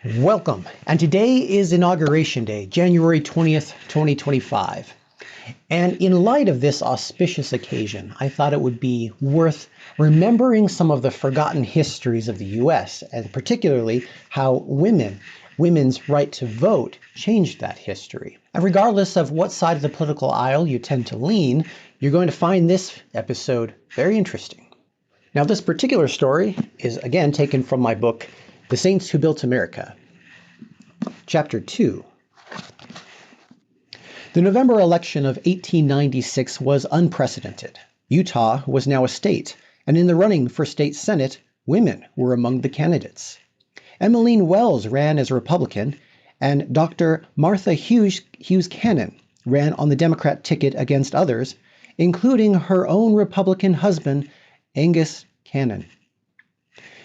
Welcome, and today is Inauguration Day, January 20th, 2025. And in light of this auspicious occasion, I thought it would be worth remembering some of the forgotten histories of the US, and particularly how women's right to vote changed that history. And regardless of what side of the political aisle you tend to lean, you're going to find this episode very interesting. Now, this particular story is again taken from my book, The Saints Who Built America. Chapter 2. The November election of 1896 was unprecedented. Utah was now a state, and in the running for state senate, women were among the candidates. Emmeline Wells ran as a Republican, and Dr. Martha Hughes Cannon ran on the Democrat ticket against others, including her own Republican husband, Angus Cannon.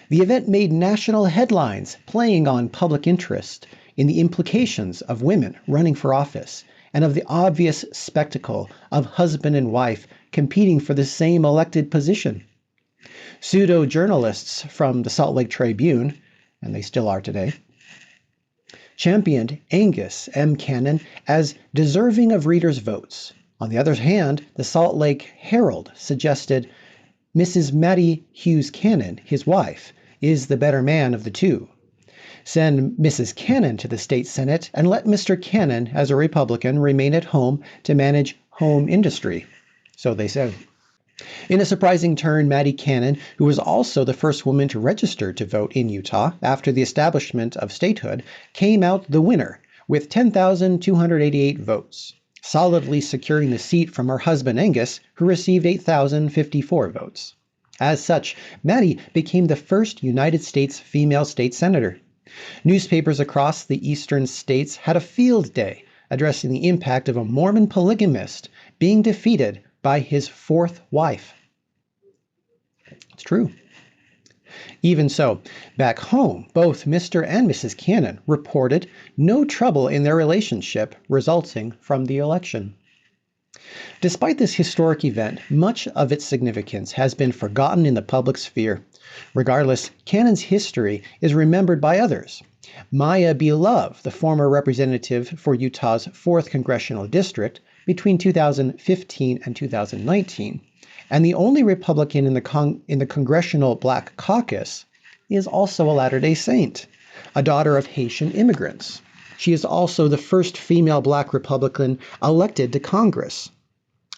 The event made national headlines, playing on public interest in the implications of women running for office and of the obvious spectacle of husband and wife competing for the same elected position. Pseudo-journalists from the Salt Lake Tribune, and they still are today, championed Angus M. Cannon as deserving of readers' votes. On the other hand, the Salt Lake Herald suggested Mrs. Martha Hughes Cannon, his wife, is the better man of the two. Send Mrs. Cannon to the state senate and let Mr. Cannon, as a Republican, remain at home to manage home industry. So they said. In a surprising turn, Martha Cannon, who was also the first woman to register to vote in Utah after the establishment of statehood, came out the winner with 10,288 votes, solidly securing the seat from her husband Angus, who received 8,054 votes. As such, Martha became the first United States female state senator. Newspapers across the eastern states had a field day addressing the impact of a Mormon polygamist being defeated by his fourth wife. It's true. Even so, back home, both Mr. and Mrs. Cannon reported no trouble in their relationship resulting from the election. Despite this historic event, much of its significance has been forgotten in the public sphere. Regardless, Cannon's history is remembered by others. Maya B. Love, the former representative for Utah's 4th Congressional District between 2015 and 2019, and the only Republican in the Congressional Black Caucus, is also a Latter-day Saint, a daughter of Haitian immigrants. She is also the first female Black Republican elected to Congress.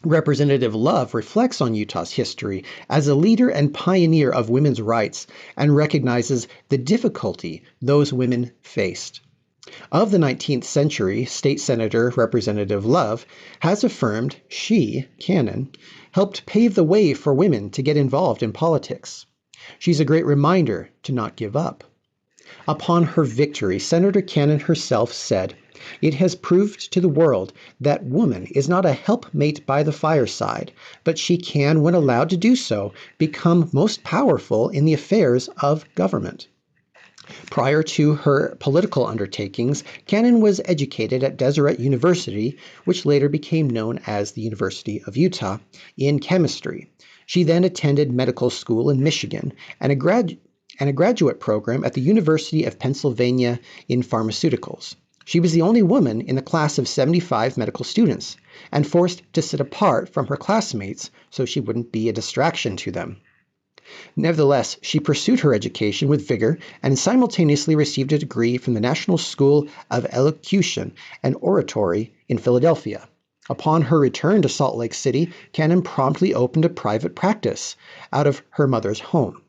Representative Love reflects on Utah's history as a leader and pioneer of women's rights and recognizes the difficulty those women faced. Of the 19th century, State Senator Representative Love has affirmed she, Cannon, helped pave the way for women to get involved in politics. She's a great reminder to not give up. Upon her victory, Senator Cannon herself said, "It has proved to the world that woman is not a helpmate by the fireside, but she can, when allowed to do so, become most powerful in the affairs of government." Prior to her political undertakings, Cannon was educated at Deseret University, which later became known as the University of Utah, in chemistry. She then attended medical school in Michigan and a graduate program at the University of Pennsylvania in pharmaceuticals. She was the only woman in the class of 75 medical students and forced to sit apart from her classmates so she wouldn't be a distraction to them. Nevertheless, she pursued her education with vigor and simultaneously received a degree from the National School of Elocution and Oratory in Philadelphia. Upon her return to Salt Lake City, Cannon promptly opened a private practice out of her mother's home.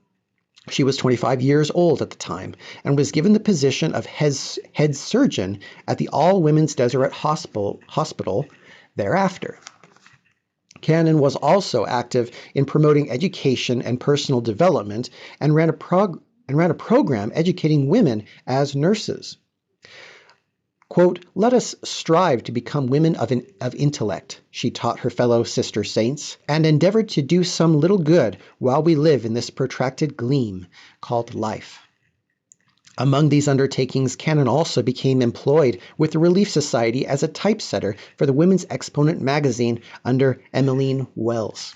She was 25 years old at the time and was given the position of head surgeon at the all-women's Deseret Hospital thereafter. Cannon was also active in promoting education and personal development and ran a program educating women as nurses. Quote, "Let us strive to become women of intellect," she taught her fellow sister saints, "and endeavor to do some little good while we live in this protracted gleam called life." Among these undertakings, Cannon also became employed with the Relief Society as a typesetter for the Women's Exponent magazine under Emmeline Wells.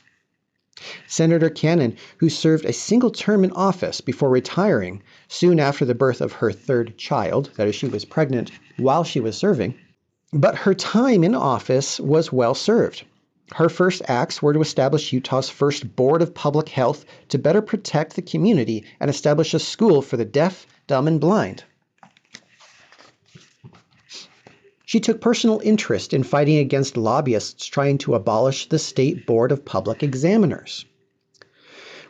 Senator Cannon, who served a single term in office before retiring soon after the birth of her third child, that is, she was pregnant while she was serving, but her time in office was well served. Her first acts were to establish Utah's first Board of Public Health to better protect the community and establish a school for the deaf, dumb, and blind. She took personal interest in fighting against lobbyists trying to abolish the State Board of Public Examiners,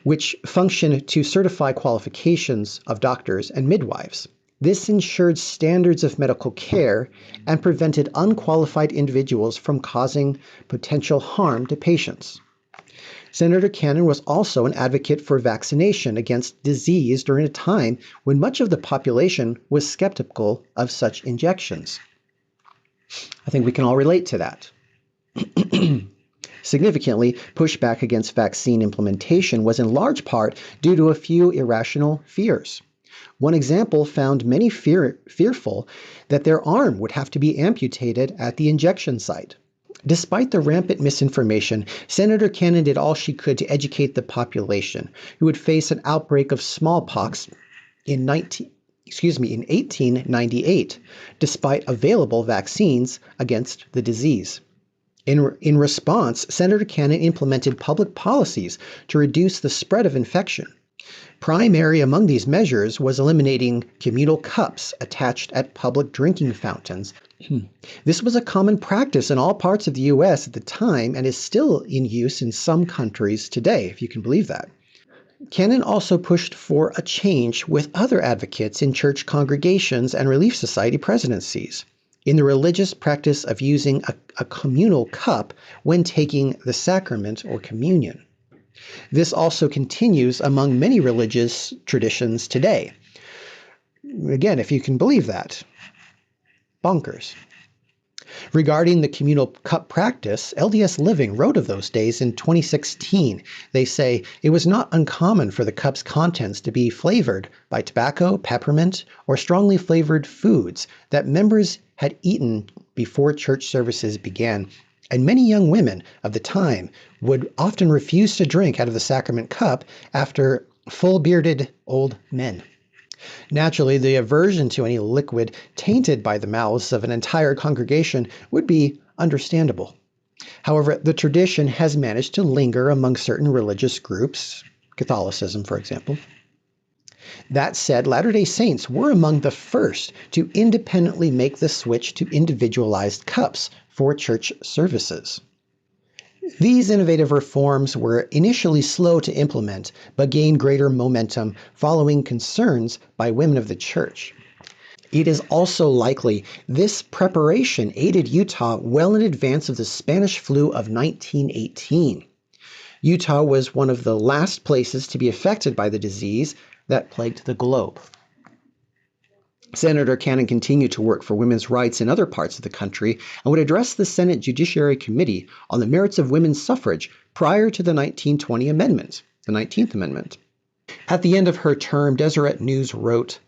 which functioned to certify qualifications of doctors and midwives. This ensured standards of medical care and prevented unqualified individuals from causing potential harm to patients. Senator Cannon was also an advocate for vaccination against disease during a time when much of the population was skeptical of such injections. I think we can all relate to that. Significantly, pushback against vaccine implementation was in large part due to a few irrational fears. One example found many fearful that their arm would have to be amputated at the injection site. Despite the rampant misinformation, Senator Cannon did all she could to educate the population, who would face an outbreak of smallpox in 1898, despite available vaccines against the disease. In response, Senator Cannon implemented public policies to reduce the spread of infection. Primary among these measures was eliminating communal cups attached at public drinking fountains. This was a common practice in all parts of the U.S. at the time and is still in use in some countries today, if you can believe that. Cannon also pushed for a change with other advocates in church congregations and Relief Society presidencies in the religious practice of using a communal cup when taking the sacrament or communion. This also continues among many religious traditions today. Again, if you can believe that. Bonkers. Regarding the communal cup practice, LDS Living wrote of those days in 2016. They say, it was not uncommon for the cup's contents to be flavored by tobacco, peppermint, or strongly flavored foods that members had eaten before church services began, and many young women of the time would often refuse to drink out of the sacrament cup after full-bearded old men. Naturally, the aversion to any liquid tainted by the mouths of an entire congregation would be understandable. However, the tradition has managed to linger among certain religious groups, Catholicism, for example. That said, Latter-day Saints were among the first to independently make the switch to individualized cups for church services. These innovative reforms were initially slow to implement, but gained greater momentum following concerns by women of the church. It is also likely this preparation aided Utah well in advance of the Spanish flu of 1918. Utah was one of the last places to be affected by the disease that plagued the globe. Senator Cannon continued to work for women's rights in other parts of the country and would address the Senate Judiciary Committee on the merits of women's suffrage prior to the 1920 amendment, the 19th Amendment. At the end of her term, Deseret News wrote,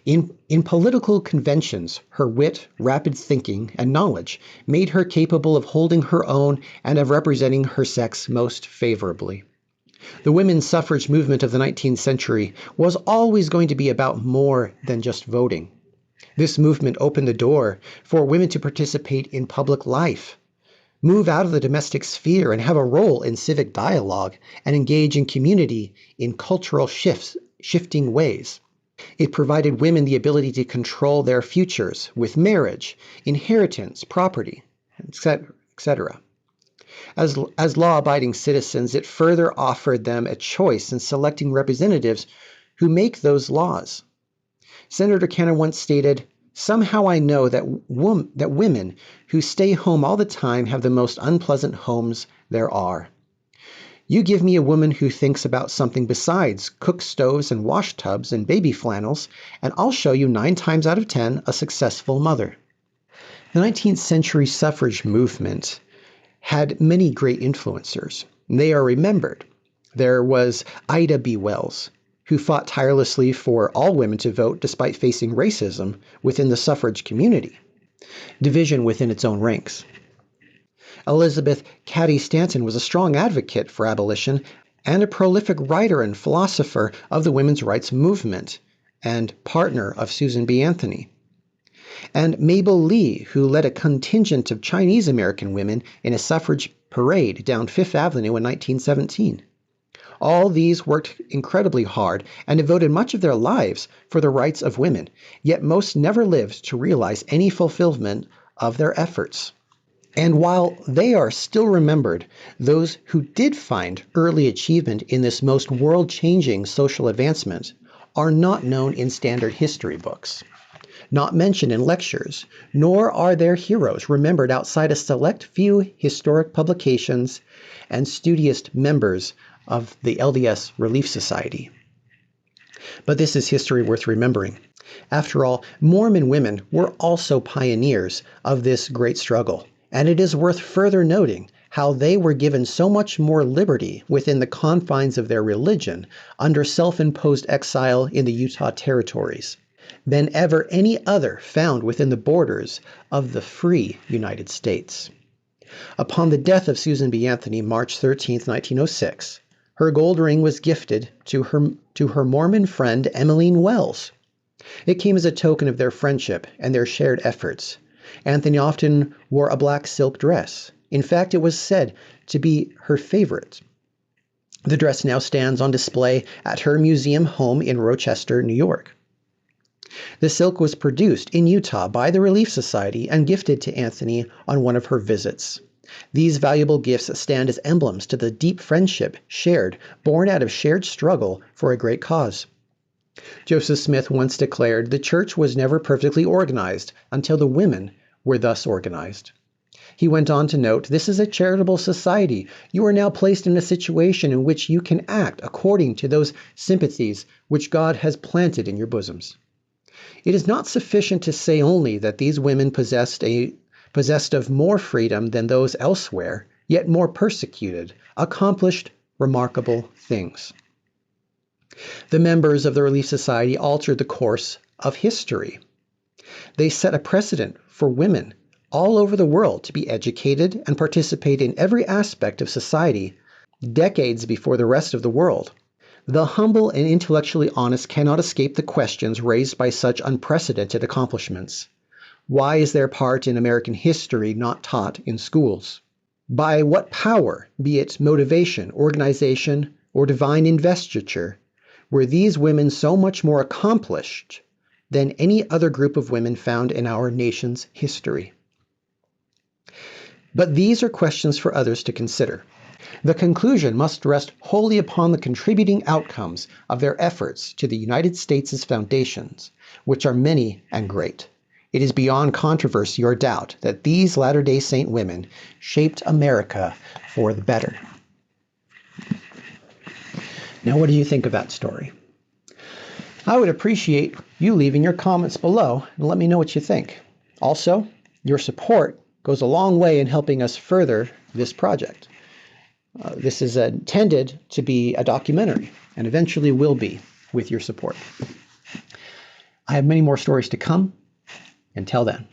In political conventions, her wit, rapid thinking, and knowledge made her capable of holding her own and of representing her sex most favorably. The women's suffrage movement of the 19th century was always going to be about more than just voting. This movement opened the door for women to participate in public life, move out of the domestic sphere and have a role in civic dialogue and engage in community in cultural shifting ways. It provided women the ability to control their futures with marriage, inheritance, property, etc. As law-abiding citizens, it further offered them a choice in selecting representatives who make those laws. Senator Cannon once stated, "Somehow I know that women who stay home all the time have the most unpleasant homes there are. You give me a woman who thinks about something besides cook stoves and wash tubs and baby flannels, and I'll show you 9 times out of 10 a successful mother." The 19th century suffrage movement had many great influencers. They are remembered. There was Ida B. Wells, who fought tirelessly for all women to vote despite facing racism within the suffrage community, division within its own ranks. Elizabeth Cady Stanton was a strong advocate for abolition and a prolific writer and philosopher of the women's rights movement and partner of Susan B. Anthony. And Mabel Lee, who led a contingent of Chinese American women in a suffrage parade down Fifth Avenue in 1917. All these worked incredibly hard and devoted much of their lives for the rights of women, yet most never lived to realize any fulfillment of their efforts. And while they are still remembered, those who did find early achievement in this most world-changing social advancement are not known in standard history books, not mentioned in lectures, nor are their heroes remembered outside a select few historic publications and studious members of the LDS Relief Society. But this is history worth remembering. After all, Mormon women were also pioneers of this great struggle, and it is worth further noting how they were given so much more liberty within the confines of their religion under self-imposed exile in the Utah territories than ever any other found within the borders of the free United States. Upon the death of Susan B. Anthony, March 13, 1906, her gold ring was gifted to her Mormon friend Emmeline Wells. It came as a token of their friendship and their shared efforts. Anthony often wore a black silk dress. In fact, it was said to be her favorite. The dress now stands on display at her museum home in Rochester, New York. The silk was produced in Utah by the Relief Society and gifted to Anthony on one of her visits. These valuable gifts stand as emblems to the deep friendship shared, born out of shared struggle for a great cause. Joseph Smith once declared, "The church was never perfectly organized until the women were thus organized." He went on to note, "This is a charitable society. You are now placed in a situation in which you can act according to those sympathies which God has planted in your bosoms." It is not sufficient to say only that these women possessed of more freedom than those elsewhere, yet more persecuted, accomplished remarkable things. The members of the Relief Society altered the course of history. They set a precedent for women all over the world to be educated and participate in every aspect of society decades before the rest of the world. The humble and intellectually honest cannot escape the questions raised by such unprecedented accomplishments. Why is their part in American history not taught in schools? By what power, be it motivation, organization, or divine investiture, were these women so much more accomplished than any other group of women found in our nation's history? But these are questions for others to consider. The conclusion must rest wholly upon the contributing outcomes of their efforts to the United States' foundations, which are many and great. It is beyond controversy or doubt that these Latter-day Saint women shaped America for the better. Now, what do you think of that story? I would appreciate you leaving your comments below and let me know what you think. Also, your support goes a long way in helping us further this project. This is intended to be a documentary and eventually will be with your support. I have many more stories to come. Until then.